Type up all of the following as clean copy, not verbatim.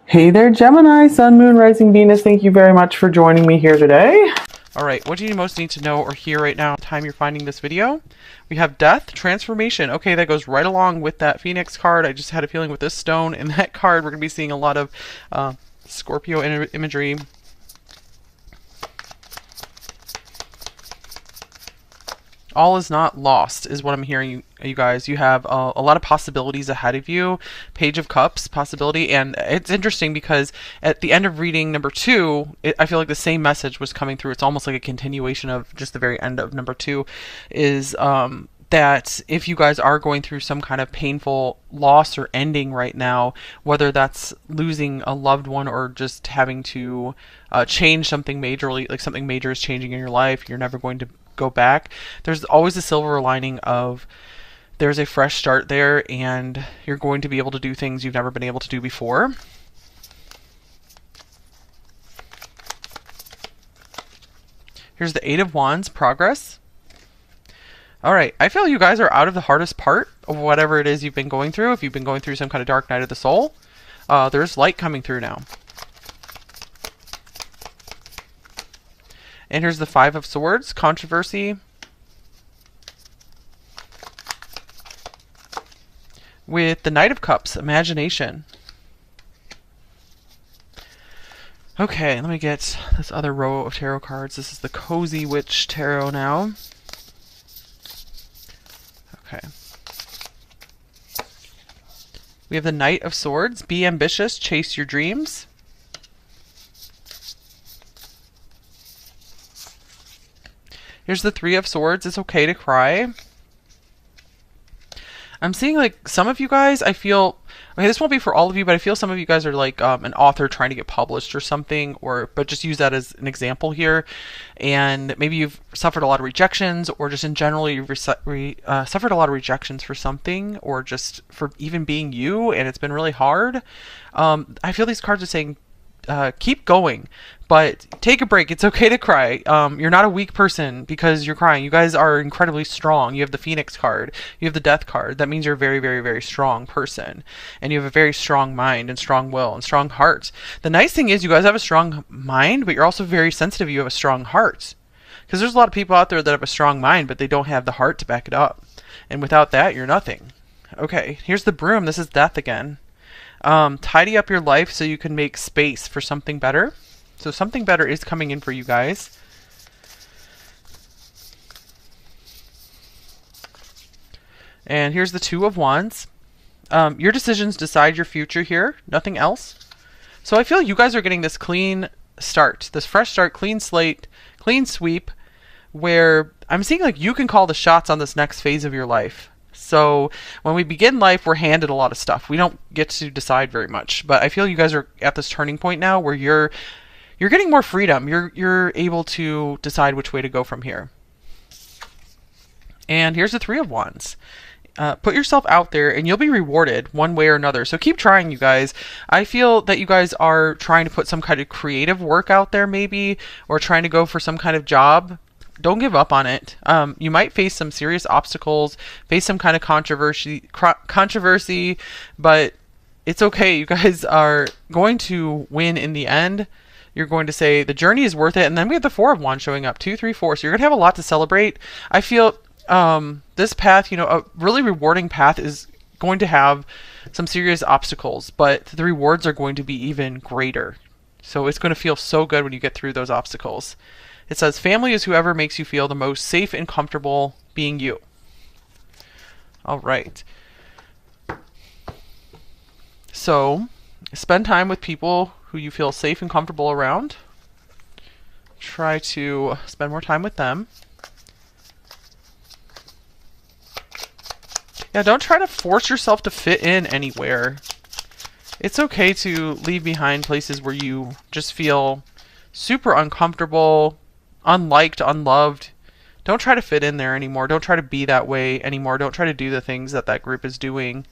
Hey there, Gemini, Sun, Moon, Rising, Venus. Thank you very much for joining me here today. All right, what do you most need to know or hear right now, time you're finding this video? We have death, transformation. Okay, that goes right along with that Phoenix card. I just had a feeling with this stone and that card, we're going to be seeing a lot of Scorpio imagery. All is not lost is what I'm hearing, you guys. You have a lot of possibilities ahead of you. Page of Cups possibility. And it's interesting because at the end of reading number 2, I feel like the same message was coming through. It's almost like a continuation of just the very end of number 2 is that if you guys are going through some kind of painful loss or ending right now, whether that's losing a loved one or just having to change something majorly, like something major is changing in your life, you're never going to go back, there's always a silver lining of there's a fresh start there and you're going to be able to do things you've never been able to do before. Here's the Eight of Wands, progress. All right, I feel you guys are out of the hardest part of whatever it is you've been going through. If you've been going through some kind of dark night of the soul, there's light coming through now. And here's the Five of Swords, controversy. With the Knight of Cups, imagination. Okay, let me get this other row of tarot cards. This is the Cozy Witch Tarot now. Okay. We have the Knight of Swords, be ambitious, chase your dreams. Here's the Three of Swords. It's okay to cry. I'm seeing like some of you guys, I feel, okay, this won't be for all of you, but I feel some of you guys are like an author trying to get published or something, but just use that as an example here. And maybe you've suffered a lot of rejections, or just in general, you've suffered a lot of rejections for something, or just for even being you, and it's been really hard. I feel these cards are saying, keep going, but take a break. It's okay to cry. You're not a weak person because you're crying. You guys are incredibly strong. You have the Phoenix card. You have the Death card. That means you're a very, very, very strong person. And you have a very strong mind and strong will and strong heart. The nice thing is you guys have a strong mind, but you're also very sensitive. You have a strong heart. Because there's a lot of people out there that have a strong mind, but they don't have the heart to back it up. And without that, you're nothing. Okay, here's the Broom. This is Death again. Tidy up your life so you can make space for something better. So something better is coming in for you guys. And here's the Two of Wands. Your decisions decide your future here, nothing else. So I feel you guys are getting this clean start, this fresh start, clean slate, clean sweep, where I'm seeing like you can call the shots on this next phase of your life. So when we begin life, we're handed a lot of stuff. We don't get to decide very much. But I feel you guys are at this turning point now where you're getting more freedom. You're able to decide which way to go from here. And here's the Three of Wands. Put yourself out there and you'll be rewarded one way or another. So keep trying, you guys. I feel that you guys are trying to put some kind of creative work out there maybe, or trying to go for some kind of job. Don't give up on it. You might face some serious obstacles, face some kind of controversy, but it's okay. You guys are going to win in the end. You're going to say the journey is worth it. And then we have the Four of Wands showing up, 2, 3, 4. So you're going to have a lot to celebrate. I feel this path, a really rewarding path is going to have some serious obstacles, but the rewards are going to be even greater. So it's going to feel so good when you get through those obstacles. It says, family is whoever makes you feel the most safe and comfortable being you. All right. So, spend time with people who you feel safe and comfortable around. Try to spend more time with them. Yeah, don't try to force yourself to fit in anywhere. It's okay to leave behind places where you just feel super uncomfortable, unliked, unloved. Don't try to fit in there anymore. Don't try to be that way anymore. Don't try to do the things that that group is doing.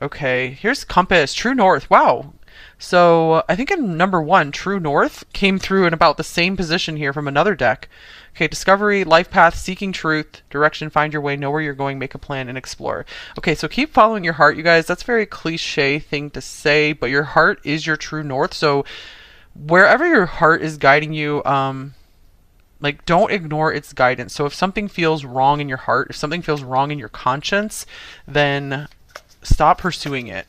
Okay, here's Compass, True North. Wow. So I think in number one, True North came through in about the same position here from another deck. Okay, discovery, life path, seeking truth, direction, find your way, know where you're going, make a plan, and explore. Okay, so keep following your heart, you guys. That's a very cliche thing to say, but your heart is your true north. So wherever your heart is guiding you, like, don't ignore its guidance. So if something feels wrong in your heart, if something feels wrong in your conscience, then stop pursuing it.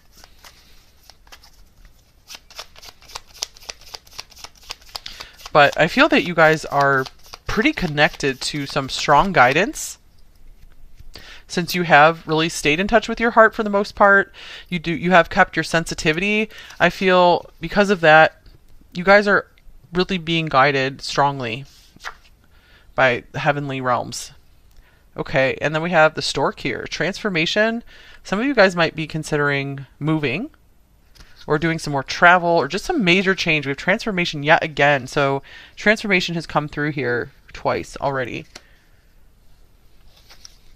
But I feel that you guys are pretty connected to some strong guidance, since you have really stayed in touch with your heart for the most part. You have kept your sensitivity. I feel because of that, you guys are really being guided strongly by the heavenly realms. Okay, and then we have the stork here, transformation. Some of you guys might be considering moving or doing some more travel or just some major change. We have transformation yet again. So transformation has come through here twice already.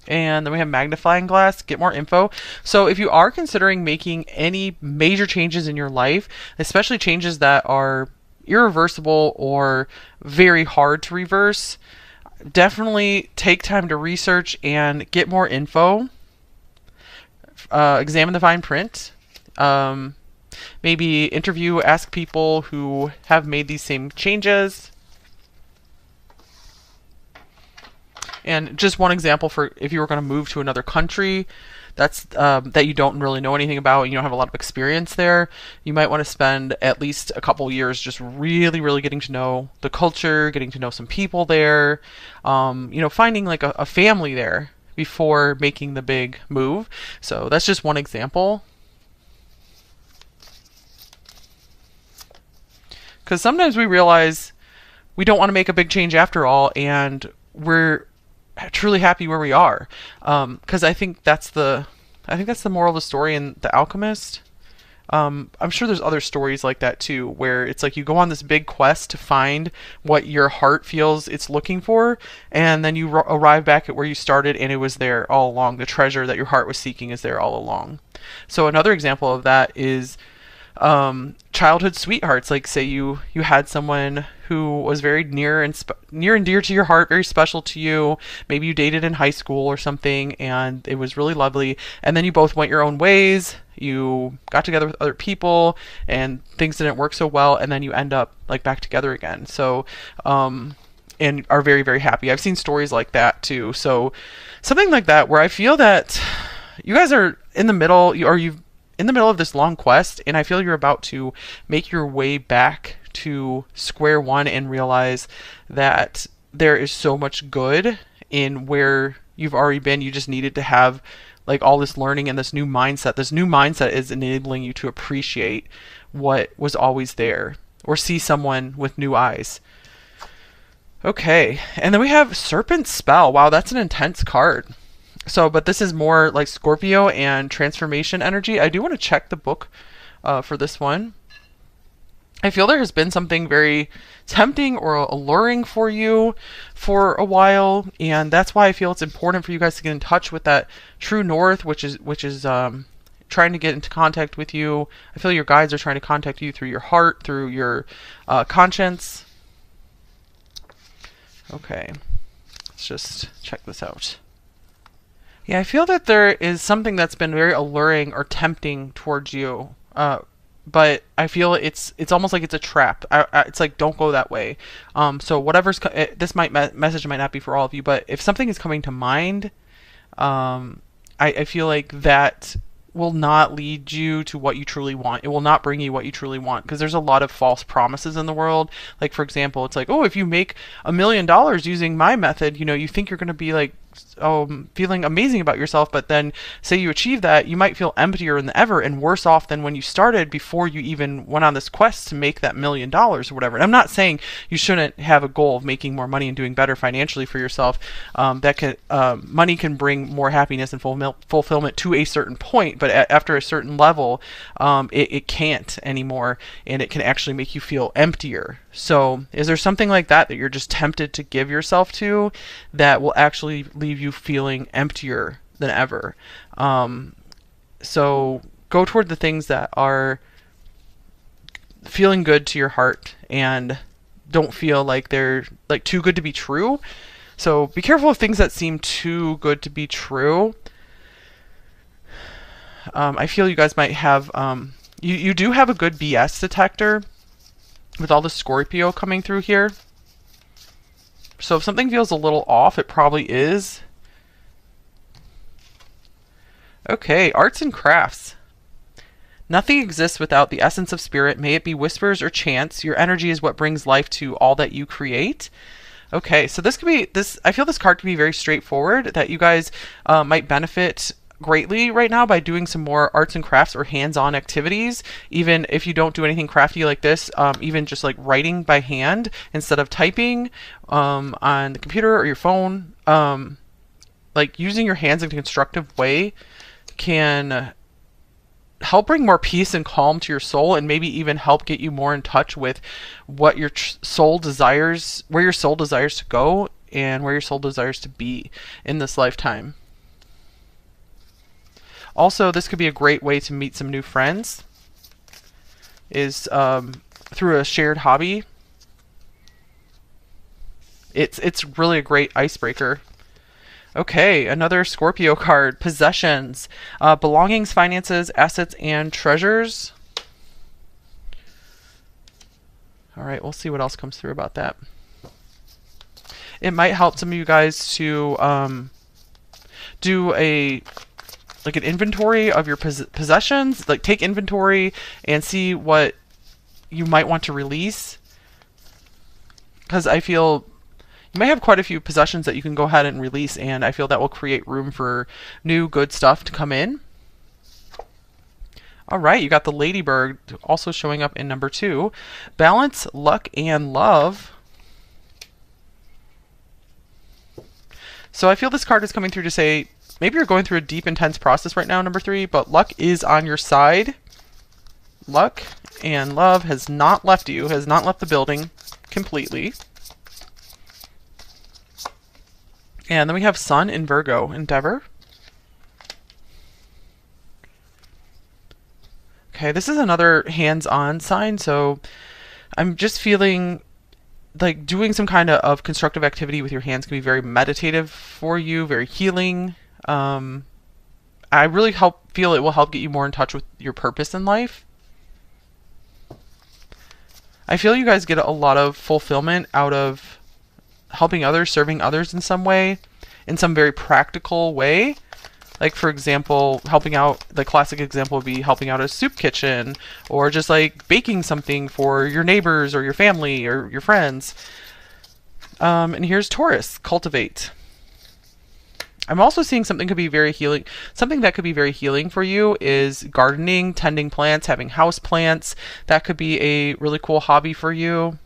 And then we have magnifying glass, get more info. So if you are considering making any major changes in your life, especially changes that are irreversible or very hard to reverse, definitely take time to research and get more info. Examine the fine print. Maybe interview, ask people who have made these same changes. And just one example for if you were going to move to another country that's that you don't really know anything about, and you don't have a lot of experience there, you might want to spend at least a couple years just really getting to know the culture, getting to know some people there, finding like a family there before making the big move. So that's just one example. Because sometimes we realize we don't want to make a big change after all, and we're truly happy where we are. Because I think that's the moral of the story in The Alchemist. I'm sure there's other stories like that too, where it's like you go on this big quest to find what your heart feels it's looking for, and then you arrive back at where you started, and it was there all along. The treasure that your heart was seeking is there all along. So another example of that is childhood sweethearts. Like, say you had someone who was very near and dear to your heart, very special to you. Maybe you dated in high school or something, and it was really lovely. And then you both went your own ways. You got together with other people, and things didn't work so well. And then you end up like back together again. So, and are very happy. I've seen stories like that too. So, something like that where I feel that you guys are in the middle, you've in the middle of this long quest, and I feel you're about to make your way back to square one and realize that there is so much good in where you've already been. You just needed to have like all this learning and this new mindset. This new mindset is enabling you to appreciate what was always there, or see someone with new eyes. Okay, and then we have Serpent Spell. Wow, that's an intense card. So, but this is more like Scorpio and transformation energy. I do want to check the book for this one. I feel there has been something very tempting or alluring for you for a while, and that's why I feel it's important for you guys to get in touch with that true north, which is trying to get into contact with you. I feel your guides are trying to contact you through your heart, through your conscience. Okay, let's just check this out. Yeah, I feel that there is something that's been very alluring or tempting towards you, but I feel it's almost like it's a trap. It's like, don't go that way. So whatever's this message might not be for all of you, but if something is coming to mind, I feel like that will not lead you to what you truly want. It will not bring you what you truly want, because there's a lot of false promises in the world. Like, for example, it's like, oh, if you make $1 million using my method, you think you're going to be like feeling amazing about yourself, but then say you achieve that, you might feel emptier than ever and worse off than when you started before you even went on this quest to make that $1 million or whatever. And I'm not saying you shouldn't have a goal of making more money and doing better financially for yourself. Money can bring more happiness and fulfillment to a certain point, but after a certain level, it can't anymore, and it can actually make you feel emptier. So is there something like that you're just tempted to give yourself to that will actually leave you feeling emptier than ever? So go toward the things that are feeling good to your heart and don't feel like they're like too good to be true. So be careful of things that seem too good to be true. I feel you guys might have, you do have a good BS detector with all the Scorpio coming through here. So if something feels a little off, it probably is. Okay, arts and crafts. Nothing exists without the essence of spirit. May it be whispers or chants. Your energy is what brings life to all that you create. Okay, so this could be, I feel this card could be very straightforward, that you guys might benefit greatly right now by doing some more arts and crafts or hands-on activities. Even if you don't do anything crafty like this, even just like writing by hand instead of typing on the computer or your phone, like using your hands in a constructive way can help bring more peace and calm to your soul, and maybe even help get you more in touch with what your soul desires, where your soul desires to go and where your soul desires to be in this lifetime. Also, this could be a great way to meet some new friends, is through a shared hobby. It's really a great icebreaker. Okay, another Scorpio card. Possessions. Belongings, finances, assets, and treasures. Alright, we'll see what else comes through about that. It might help some of you guys to do an inventory of your possessions. Like, take inventory and see what you might want to release. Because I feel you may have quite a few possessions that you can go ahead and release, and I feel that will create room for new good stuff to come in. Alright, you got the Ladybird also showing up in number 2. Balance, luck, and love. So I feel this card is coming through to say, maybe you're going through a deep, intense process right now, number 3, but luck is on your side. Luck and love has not left you, has not left the building completely. And then we have Sun in Virgo, Endeavor. Okay, this is another hands-on sign, so I'm just feeling like doing some kind of constructive activity with your hands can be very meditative for you, very healing. I really feel it will help get you more in touch with your purpose in life. I feel you guys get a lot of fulfillment out of helping others, serving others in some way, in some very practical way. Like, for example, helping out, the classic example would be helping out a soup kitchen, or just like baking something for your neighbors or your family or your friends. And here's Taurus, cultivate. I'm also seeing something could be very healing. Something that could be very healing for you is gardening, tending plants, having house plants. That could be a really cool hobby for you.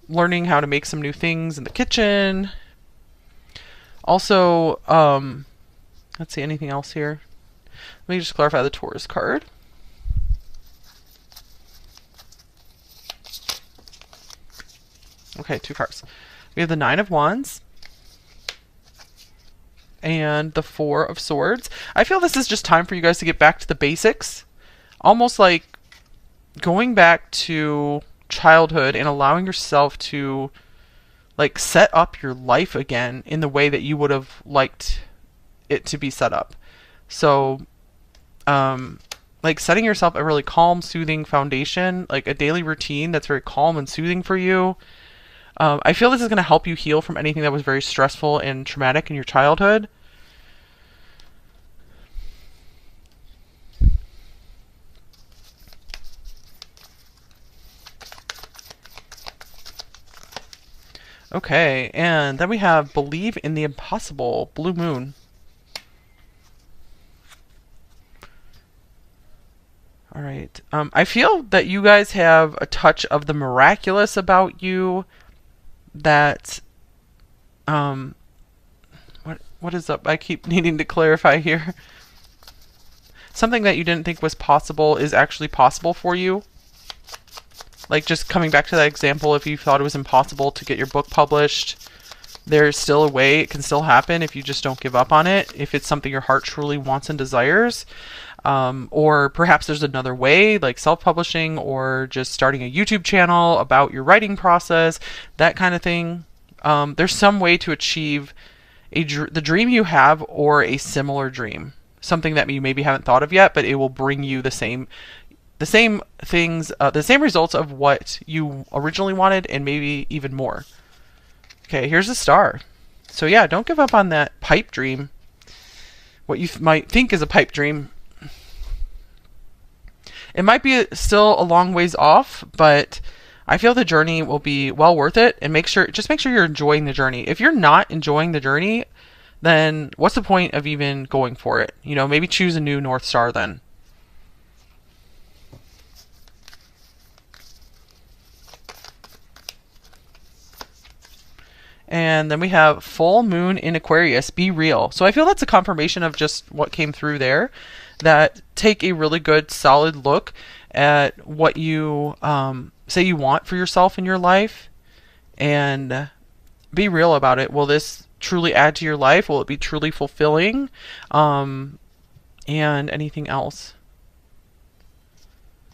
Learning how to make some new things in the kitchen. Also, let's see, anything else here? Let me just clarify the Taurus card. Okay, 2 cards. We have the 9 of Wands and the 4 of Swords. I feel this is just time for you guys to get back to the basics. Almost like going back to childhood and allowing yourself to like set up your life again in the way that you would have liked it to be set up. So like setting yourself a really calm, soothing foundation, like a daily routine that's very calm and soothing for you. I feel this is going to help you heal from anything that was very stressful and traumatic in your childhood. Okay, and then we have Believe in the Impossible, Blue Moon. All right. I feel that you guys have a touch of the miraculous about you. That, what is up? I keep needing to clarify here. Something that you didn't think was possible is actually possible for you. Like, just coming back to that example, if you thought it was impossible to get your book published, there's still a way. It can still happen if you just don't give up on it. If it's something your heart truly wants and desires. Or perhaps there's another way, like self-publishing or just starting a YouTube channel about your writing process, that kind of thing. There's some way to achieve the dream you have or a similar dream, something that you maybe haven't thought of yet, but it will bring you the same things, the same results of what you originally wanted, and maybe even more. Okay, here's a star. So yeah, don't give up on that pipe dream. What you might think is a pipe dream. It might be still a long ways off, but I feel the journey will be well worth it. And just make sure you're enjoying the journey. If you're not enjoying the journey, then what's the point of even going for it? You know, maybe choose a new North Star then. And then we have full moon in Aquarius, be real. So I feel that's a confirmation of just what came through there, that take a really good solid look at what you say you want for yourself in your life and be real about it. Will this truly add to your life? Will it be truly fulfilling? And anything else?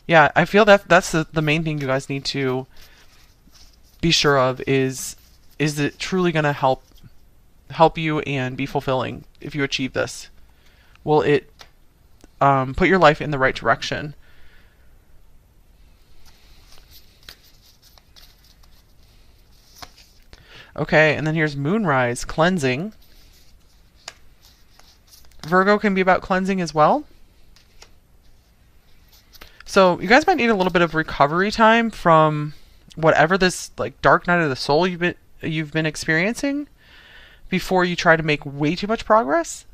Yeah, I feel that's the main thing you guys need to be sure of is it truly going to help you and be fulfilling if you achieve this? Will it put your life in the right direction? Okay, and then here's moonrise, cleansing. Virgo can be about cleansing as well. So you guys might need a little bit of recovery time from whatever this like dark night of the soul you've been experiencing before you try to make way too much progress.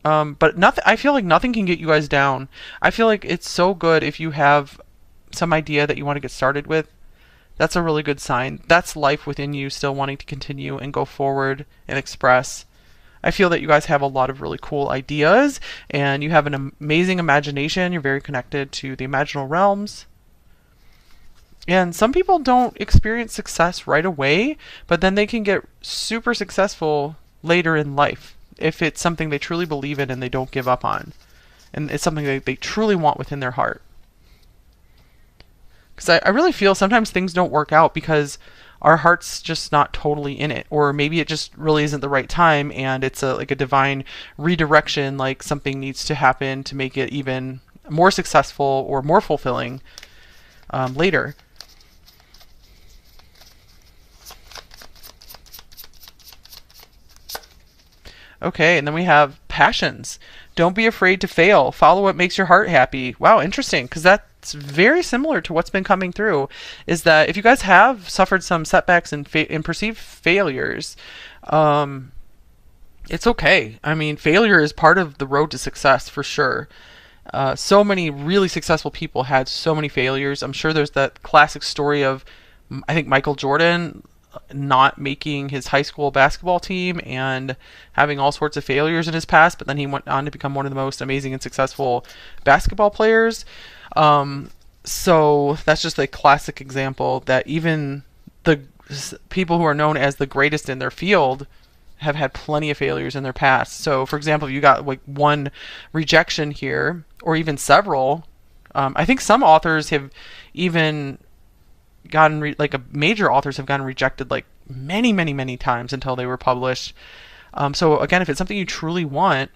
But nothing. I feel like nothing can get you guys down. I feel like it's so good if you have some idea that you want to get started with. That's a really good sign. That's life within you still wanting to continue and go forward and express. I feel that you guys have a lot of really cool ideas and you have an amazing imagination. You're very connected to the imaginal realms. And some people don't experience success right away, but then they can get super successful later in life if it's something they truly believe in and they don't give up on. And it's something they truly want within their heart. Because I really feel sometimes things don't work out because our heart's just not totally in it. Or maybe it just really isn't the right time and it's like a divine redirection, like something needs to happen to make it even more successful or more fulfilling later. Okay, and then we have passions. Don't be afraid to fail. Follow what makes your heart happy. Wow, interesting, because that's very similar to what's been coming through, is that if you guys have suffered some setbacks and perceived failures, it's okay. I mean, failure is part of the road to success for sure. So many really successful people had so many failures. I'm sure there's that classic story of, I think, Michael Jordan not making his high school basketball team and having all sorts of failures in his past, but then he went on to become one of the most amazing and successful basketball players. So that's just a classic example that even the people who are known as the greatest in their field have had plenty of failures in their past. So for example, if you got like one rejection here or even several, I think some authors have even gotten major authors have gotten rejected like many times until they were published. So again, if it's something you truly want,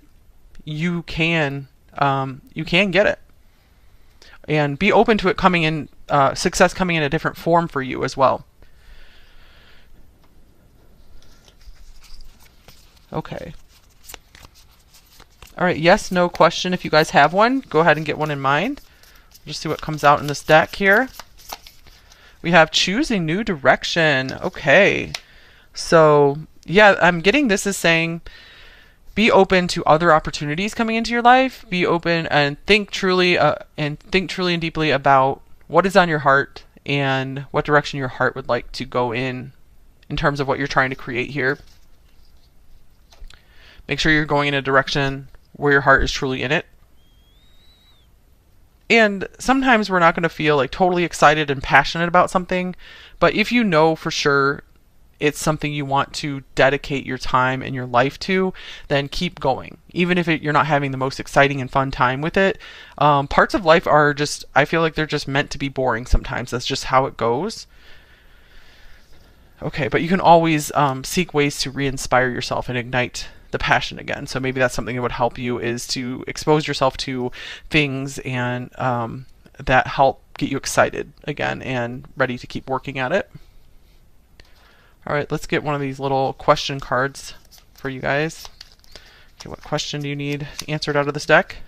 you can get it, and be open to it coming in, success coming in a different form for you as well. Okay. All right. Yes, no question. If you guys have one, go ahead and get one in mind. Just see what comes out in this deck here. We have choose a new direction. Okay. So yeah, I'm getting this as saying be open to other opportunities coming into your life. Be open and think truly and deeply about what is on your heart and what direction your heart would like to go in terms of what you're trying to create here. Make sure you're going in a direction where your heart is truly in it. And sometimes we're not going to feel like totally excited and passionate about something, but if you know for sure it's something you want to dedicate your time and your life to, then keep going. Even if you're not having the most exciting and fun time with it, parts of life are just, I feel like they're just meant to be boring sometimes. That's just how it goes. Okay, but you can always seek ways to re-inspire yourself and ignite the passion again. So maybe that's something that would help you, is to expose yourself to things and that help get you excited again and ready to keep working at it. All right, let's get one of these little question cards for you guys. Okay, what question do you need answered out of this deck?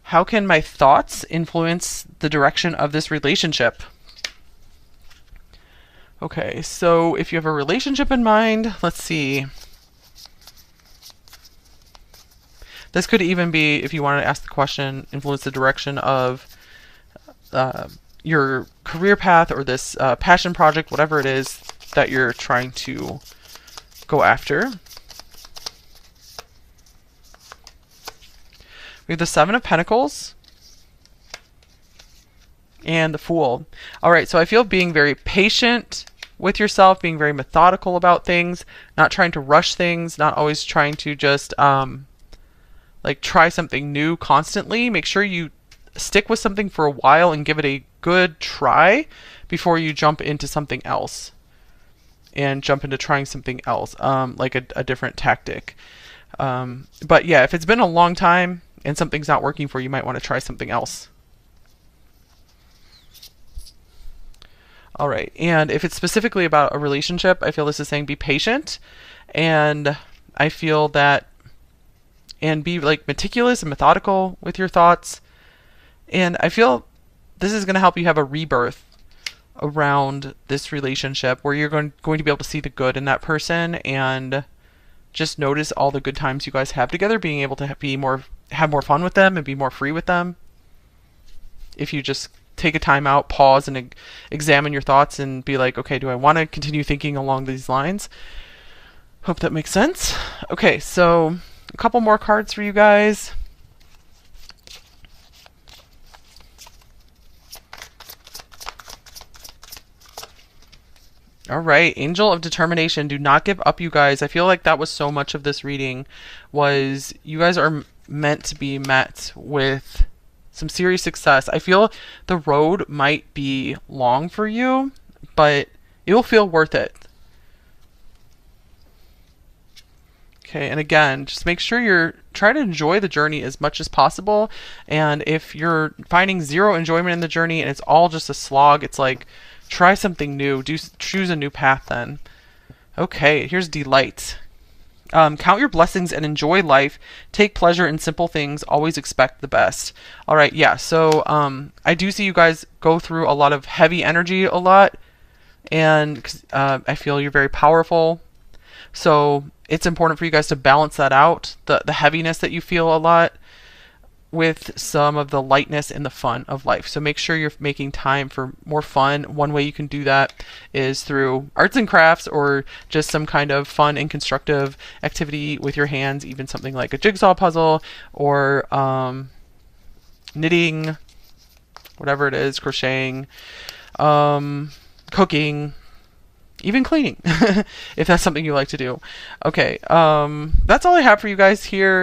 How can my thoughts influence the direction of this relationship? Okay, so if you have a relationship in mind, let's see. This could even be, if you wanted to ask the question, influence the direction of your career path or this passion project, whatever it is that you're trying to go after. We have the Seven of Pentacles and the Fool. All right, so I feel being very patient with yourself, being very methodical about things, not trying to rush things, not always trying to just like try something new constantly. Make sure you stick with something for a while and give it a good try before you jump into something else and jump into trying something else, like a different tactic. But yeah, if it's been a long time and something's not working for you, you might want to try something else. All right, and if it's specifically about a relationship, I feel this is saying be patient, and I feel that, and be like meticulous and methodical with your thoughts. And I feel this is going to help you have a rebirth around this relationship where you're going to be able to see the good in that person and just notice all the good times you guys have together, being able to have more fun with them and be more free with them. If you just take a time out, pause, and examine your thoughts and be like, okay, do I want to continue thinking along these lines? Hope that makes sense. Okay, so a couple more cards for you guys. All right, Angel of Determination. Do not give up, you guys. I feel like that was so much of this reading, was you guys are meant to be met with some serious success. I feel the road might be long for you, but it will feel worth it. Okay, and again, just make sure you're trying to enjoy the journey as much as possible. And if you're finding zero enjoyment in the journey and it's all just a slog, it's like, try something new. Choose a new path then. Okay, here's Delight. Count your blessings and enjoy life. Take pleasure in simple things. Always expect the best. All right, yeah. So I do see you guys go through a lot of heavy energy a lot, and I feel you're very powerful. So it's important for you guys to balance that out, the heaviness that you feel a lot, with some of the lightness and the fun of life. So make sure you're making time for more fun. One way you can do that is through arts and crafts, or just some kind of fun and constructive activity with your hands, even something like a jigsaw puzzle, or knitting, whatever it is, crocheting, cooking, even cleaning, if that's something you like to do. Okay, that's all I have for you guys here.